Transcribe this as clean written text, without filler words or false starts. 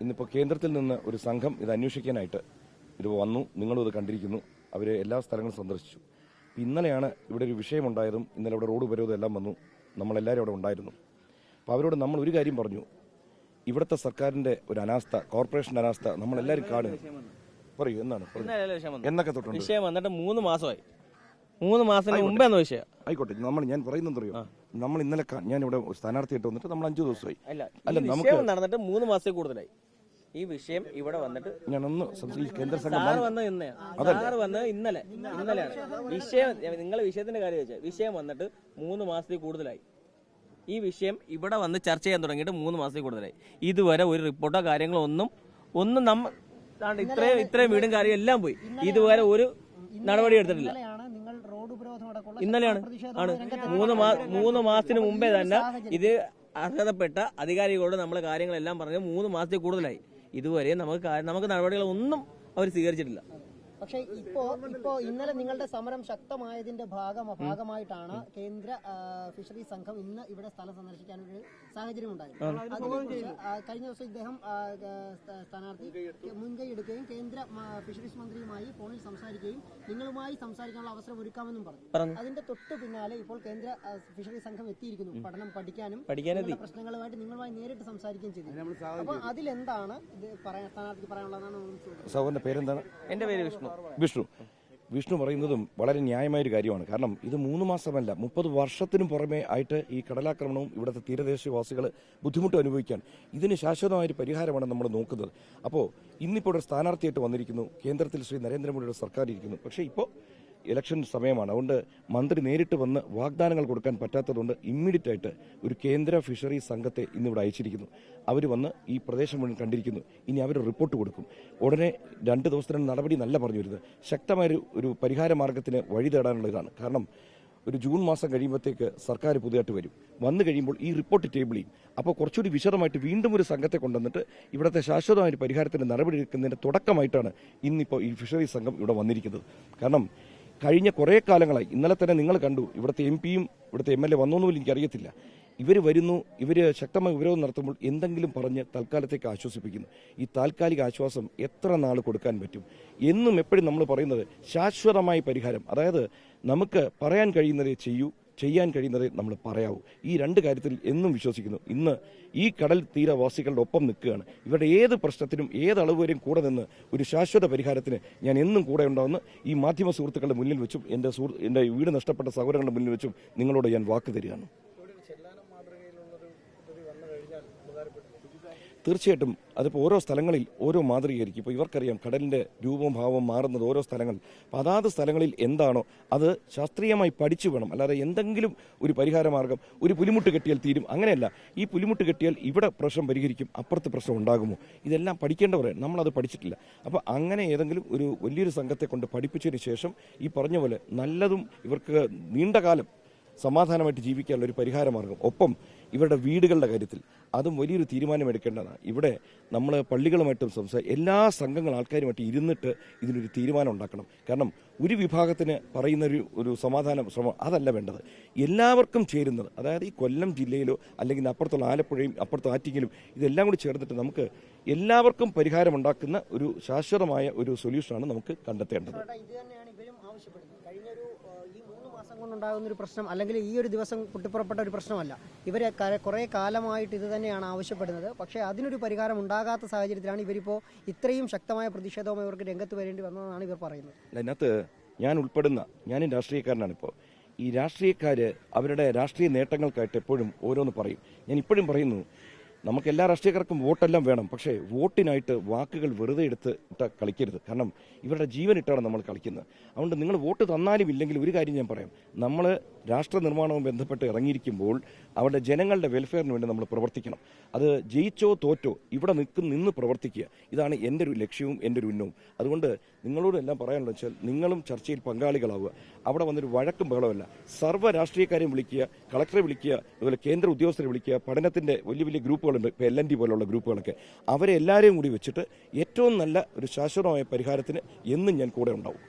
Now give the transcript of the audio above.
ഇന്നിപ്പോൾ കേന്ദ്രത്തിൽ നിന്ന് ഒരു സംഘം ഇത് അന്വേഷിക്കാനായിട്ട് ഇത് വന്നു. നിങ്ങളും ഇത് കണ്ടിരിക്കുന്നു. അവർ എല്ലാ സ്ഥലങ്ങളും സന്ദർശിച്ചു. ഇന്നലെയാണ് ഇവിടെ ഒരു വിഷയമുണ്ടായതും ഇന്നലെ ഇവിടെ റോഡ് ഉപരോധം എല്ലാം വന്നു. നമ്മളെല്ലാവരും അവിടെ ഉണ്ടായിരുന്നു. അപ്പോൾ അവരോട് നമ്മൾ ഒരു കാര്യം പറഞ്ഞു, ഇവിടുത്തെ സർക്കാരിൻ്റെ ഒരു അനാസ്ഥ, കോർപ്പറേഷൻ അനാസ്ഥ നമ്മളെല്ലാവരും കാണുന്നു. പറയൂ, എന്നാണ് എന്നൊക്കെ തൊട്ടുണ്ട് വിഷയം വന്നിട്ട് 3 മാസമായി. 3 മാസത്തിന് മുമ്പേ വിഷയം ആയിക്കോട്ടെ. ഞാൻ പറയുന്നറിയോ, നമ്മൾ ഇന്നലെ ഞാൻ ഇവിടെ സ്ഥാനാർത്ഥിയായിട്ട് വന്നിട്ട് നമ്മൾ 5 ദിവസമായി. അല്ല, നമുക്ക് നടന്നിട്ട് 3 മാസത്തിൽ കൂടുതലായി. ഈ വിഷയം ഇവിടെ വന്നിട്ട് ഞാനൊന്ന് കേന്ദ്ര സംഘം വന്ന് ഇന്നലെയാണ് വിഷയം. നിങ്ങളെ വിഷയത്തിന്റെ കാര്യം വെച്ചാൽ വിഷയം വന്നിട്ട് 3 മാസത്തിൽ കൂടുതലായി. ഈ വിഷയം ഇവിടെ വന്ന് ചർച്ച ചെയ്യാൻ തുടങ്ങിയിട്ട് 3 മാസത്തിൽ കൂടുതലായി. ഇതുവരെ ഒരു റിപ്പോർട്ടോ കാര്യങ്ങളോ ഒന്നും ഇത്രയും വീടും കാര്യം എല്ലാം പോയി. ഇതുവരെ ഒരു നടപടി എടുത്തിട്ടില്ല. ഇന്നലെയാണ് 3 മാസത്തിന് മുമ്പേ തന്നെ ഇത് അർഹതപ്പെട്ട അധികാരികളോട് നമ്മളെ കാര്യങ്ങളെല്ലാം പറഞ്ഞ് 3 മാസത്തിൽ കൂടുതലായി. ഇതുവരെ നമുക്ക് നടപടികളൊന്നും അവർ സ്വീകരിച്ചിട്ടില്ല. പക്ഷേ ഇപ്പോ ഇന്നലെ നിങ്ങളുടെ സമരം ശക്തമായതിന്റെ ഭാഗമായിട്ടാണ് കേന്ദ്ര ഫിഷറീസ് സംഘം ഇന്ന് ഇവിടെ സ്ഥലം സന്ദർശിക്കാനൊരു സാഹചര്യം ഉണ്ടായത്. കഴിഞ്ഞ ദിവസം ഇദ്ദേഹം സ്ഥാനാർത്ഥി മുൻകൈ എടുക്കുകയും കേന്ദ്ര ഫിഷറീസ് മന്ത്രിയുമായി ഫോണിൽ സംസാരിക്കുകയും നിങ്ങളുമായി സംസാരിക്കാനുള്ള അവസരം ഒരുക്കാമെന്നും പറഞ്ഞു. അതിന്റെ തൊട്ട് പിന്നാലെ ഇപ്പോൾ കേന്ദ്ര ഫിഷറീസ് സംഘം എത്തിയിരിക്കുന്നു. പഠനം പഠിക്കാനും പ്രശ്നങ്ങളുമായിട്ട് നിങ്ങളുമായി നേരിട്ട് സംസാരിക്കുകയും ചെയ്തു. അപ്പൊ അതിലെന്താണ് സ്ഥാനാർത്ഥിക്ക് പറയാനുള്ളതാണ്? സഹോദരന്റെ പേരെന്താണ്? എന്റെ പേര് വിഷ്ണു. വിഷ്ണു പറയുന്നതും വളരെ ന്യായമായൊരു കാര്യമാണ്. കാരണം ഇത് 3 മാസമല്ല, 30 വർഷത്തിനും പുറമെ ആയിട്ട് ഈ കടലാക്രമണവും ഇവിടുത്തെ തീരദേശവാസികൾ ബുദ്ധിമുട്ട് അനുഭവിക്കാൻ ഇതിന് ശാശ്വതമായൊരു പരിഹാരമാണ് നമ്മൾ നോക്കുന്നത്. അപ്പോൾ ഇന്നിപ്പോൾ ഒരു സ്ഥാനാർത്ഥിയായിട്ട് വന്നിരിക്കുന്നു. കേന്ദ്രത്തിൽ ശ്രീ നരേന്ദ്രമോദിയുടെ സർക്കാർ ഇരിക്കുന്നു. പക്ഷേ ഇപ്പോൾ ഇലക്ഷൻ സമയമാണ്. അതുകൊണ്ട് മന്ത്രി നേരിട്ട് വന്ന് വാഗ്ദാനങ്ങൾ കൊടുക്കാൻ പറ്റാത്തതുകൊണ്ട് ഇമ്മീഡിയറ്റ് ആയിട്ട് ഒരു കേന്ദ്ര ഫിഷറി സംഘത്തെ ഇന്നിവിടെ അയച്ചിരിക്കുന്നു. അവർ വന്ന് ഈ പ്രദേശം മുഴുവൻ കണ്ടിരിക്കുന്നു. ഇനി അവർ റിപ്പോർട്ട് കൊടുക്കും. ഉടനെ 2 ദിവസത്തിന് നടപടി നല്ല പറഞ്ഞു വരുന്നത്. ശക്തമായൊരു പരിഹാര മാർഗത്തിന് വഴി തേടാനുള്ള ഇതാണ്. കാരണം ഒരു ജൂൺ മാസം കഴിയുമ്പോഴത്തേക്ക് സർക്കാർ പുതിയതായിട്ട് വന്നു കഴിയുമ്പോൾ ഈ റിപ്പോർട്ട് ടേബിൾ ചെയ്യും. അപ്പോൾ കുറച്ചുകൂടി വിശദമായിട്ട് വീണ്ടും ഒരു സംഘത്തെ കൊണ്ടുവന്നിട്ട് ഇവിടുത്തെ ശാശ്വതമായ പരിഹാരത്തിന് നടപടി എടുക്കുന്നതിന്റെ തുടക്കമായിട്ടാണ് ഇന്നിപ്പോൾ ഈ ഫിഷറി സംഘം ഇവിടെ വന്നിരിക്കുന്നത്. കാരണം കഴിഞ്ഞ കുറേ കാലങ്ങളായി, ഇന്നലെ തന്നെ നിങ്ങൾ കണ്ടു, ഇവിടുത്തെ MP-യും ഇവിടുത്തെ MLA വന്നോന്നുമില്ല, എനിക്കറിയത്തില്ല. ഇവർ വരുന്നു, ഇവർ ശക്തമായ ഉപരോധം നടത്തുമ്പോൾ എന്തെങ്കിലും പറഞ്ഞ് തൽക്കാലത്തേക്ക് ആശ്വസിപ്പിക്കുന്നു. ഈ താൽക്കാലിക ആശ്വാസം എത്ര നാൾ കൊടുക്കാൻ പറ്റും? എന്നും എപ്പോഴും നമ്മൾ പറയുന്നത് ശാശ്വതമായ പരിഹാരം, അതായത് നമുക്ക് പറയാൻ കഴിയുന്നതേ ചെയ്യൂ, ചെയ്യാൻ കഴിയുന്നതേ നമ്മൾ പറയാവൂ. ഈ 2 കാര്യത്തിൽ എന്നും വിശ്വസിക്കുന്നു. ഇന്ന് ഈ കടൽ തീരവാസികളുടെ ഒപ്പം നിൽക്കുകയാണ്. ഇവരുടെ ഏത് പ്രശ്നത്തിനും ഏത് അളവ് വരെയും കൂടെ നിന്ന് ഒരു ശാശ്വത പരിഹാരത്തിന് ഞാൻ എന്നും കൂടെ ഉണ്ടാവുന്ന ഈ മാധ്യമ സുഹൃത്തുക്കളുടെ മുന്നിൽ വെച്ചും എൻ്റെ വീട് നഷ്ടപ്പെട്ട സഹോദരങ്ങളുടെ മുന്നിൽ വെച്ചും നിങ്ങളോട് ഞാൻ വാക്ക് തരികയാണ്. തീർച്ചയായിട്ടും അതിപ്പോൾ ഓരോ സ്ഥലങ്ങളിൽ ഓരോ മാതൃകയായിരിക്കും. ഇപ്പോൾ ഇവർക്കറിയാം കടലിൻ്റെ രൂപവും ഭാവവും മാറുന്നത് ഓരോ സ്ഥലങ്ങളിൽ. അപ്പോൾ അതാത് സ്ഥലങ്ങളിൽ എന്താണോ അത് ശാസ്ത്രീയമായി പഠിച്ചു വേണം. അല്ലാതെ എന്തെങ്കിലും ഒരു പരിഹാര മാർഗം, ഒരു പുലിമുട്ട് കെട്ടിയാൽ തീരും, അങ്ങനെയല്ല. ഈ പുലിമുട്ട് കെട്ടിയാൽ ഇവിടെ പ്രശ്നം പരിഹരിക്കും, അപ്പുറത്ത് പ്രശ്നം ഉണ്ടാകുമോ, ഇതെല്ലാം പഠിക്കേണ്ടവരാണ്. നമ്മളത് പഠിച്ചിട്ടില്ല. അപ്പോൾ അങ്ങനെ ഏതെങ്കിലും ഒരു വലിയൊരു സംഘത്തെ കൊണ്ട് പഠിപ്പിച്ചതിന് ശേഷം ഈ പറഞ്ഞ പോലെ നല്ലതും ഇവർക്ക് നീണ്ടകാലം സമാധാനമായിട്ട് ജീവിക്കാനുള്ള ഒരു പരിഹാര മാർഗം, ഒപ്പം ഇവരുടെ വീടുകളുടെ കാര്യത്തിൽ അതും വലിയൊരു തീരുമാനമെടുക്കേണ്ടതാണ്. ഇവിടെ നമ്മൾ പള്ളികളുമായിട്ടും എല്ലാ സംഘങ്ങൾ ആൾക്കാരുമായിട്ട് ഇരുന്നിട്ട് ഇതിനൊരു തീരുമാനം ഉണ്ടാക്കണം. കാരണം ഒരു വിഭാഗത്തിന് പറയുന്ന ഒരു സമാധാന ശ്രമം അതല്ല വേണ്ടത്. എല്ലാവർക്കും ചേരുന്നത്, അതായത് ഈ കൊല്ലം ജില്ലയിലോ അല്ലെങ്കിൽ അപ്പുറത്തുള്ള ആലപ്പുഴയും അപ്പുറത്ത് ആറ്റിങ്ങലും ഇതെല്ലാം കൂടി ചേർന്നിട്ട് നമുക്ക് എല്ലാവർക്കും പരിഹാരമുണ്ടാക്കുന്ന ഒരു ശാശ്വതമായ ഒരു സൊല്യൂഷനാണ് നമുക്ക് കണ്ടെത്തേണ്ടത്. കൊണ്ടുണ്ടാകുന്ന ഒരു പ്രശ്നം അല്ലെങ്കിൽ ഈ ഒരു ദിവസം പൊട്ടിപ്പുറപ്പെട്ട ഒരു പ്രശ്നമല്ല. ഇവരെ കുറേ കാലമായിട്ട് ഇത് തന്നെയാണ് ആവശ്യപ്പെടുന്നത്. പക്ഷേ അതിനൊരു പരിഹാരം ഉണ്ടാകാത്ത സാഹചര്യത്തിലാണ് ഇവരിപ്പോൾ ഇത്രയും ശക്തമായ പ്രതിഷേധവുമായി ഇവർക്ക് രംഗത്ത് വരേണ്ടി വന്നതെന്നാണ് ഇവർ പറയുന്നത്. അതിനകത്ത് ഞാനും രാഷ്ട്രീയക്കാരനാണ്. ഇപ്പോൾ ഈ രാഷ്ട്രീയക്കാർ അവരുടെ രാഷ്ട്രീയ നേട്ടങ്ങൾക്കായിട്ട് എപ്പോഴും ഓരോന്ന് പറയും. ഞാൻ ഇപ്പോഴും പറയുന്നു, നമുക്ക് എല്ലാ രാഷ്ട്രീയക്കാർക്കും വോട്ടെല്ലാം വേണം. പക്ഷേ വോട്ടിനായിട്ട് വാക്കുകൾ വെറുതെ ഇട്ട് കളിക്കരുത്. കാരണം ഇവരുടെ ജീവൻ ഇട്ടാണ് നമ്മൾ കളിക്കുന്നത്. അതുകൊണ്ട് നിങ്ങൾ വോട്ട് തന്നാലും ഇല്ലെങ്കിൽ ഒരു കാര്യം ഞാൻ പറയാം, നമ്മൾ രാഷ്ട്ര നിർമ്മാണവും ബന്ധപ്പെട്ട് ഇറങ്ങിയിരിക്കുമ്പോൾ അവരുടെ ജനങ്ങളുടെ വെൽഫെയറിന് വേണ്ടി നമ്മൾ പ്രവർത്തിക്കണം. അത് ജയിച്ചോ തോറ്റോ ഇവിടെ നിന്ന് പ്രവർത്തിക്കുക. ഇതാണ് എൻ്റെ ഒരു ലക്ഷ്യവും എൻ്റെ ഒരു ഉന്നവും. അതുകൊണ്ട് നിങ്ങളോട് എല്ലാം പറയാനുള്ളത് വെച്ചാൽ നിങ്ങളും ചർച്ചയിൽ പങ്കാളികളാവുക. അവിടെ വന്നൊരു വഴക്കും ബഹളമല്ല. സർവ്വ രാഷ്ട്രീയക്കാരെയും വിളിക്കുക, കളക്ടറെ വിളിക്കുക, അതുപോലെ കേന്ദ്ര ഉദ്യോഗസ്ഥരെ വിളിക്കുക. പഠനത്തിൻ്റെ വലിയ ഗ്രൂപ്പുകളുണ്ട്, ഇപ്പോൾ LNT പോലുള്ള ഗ്രൂപ്പുകളൊക്കെ. അവരെ എല്ലാവരെയും കൂടി വെച്ചിട്ട് ഏറ്റവും നല്ല ഒരു ശാശ്വതമായ പരിഹാരത്തിന് എന്നും ഞാൻ കൂടെ ഉണ്ടാവും.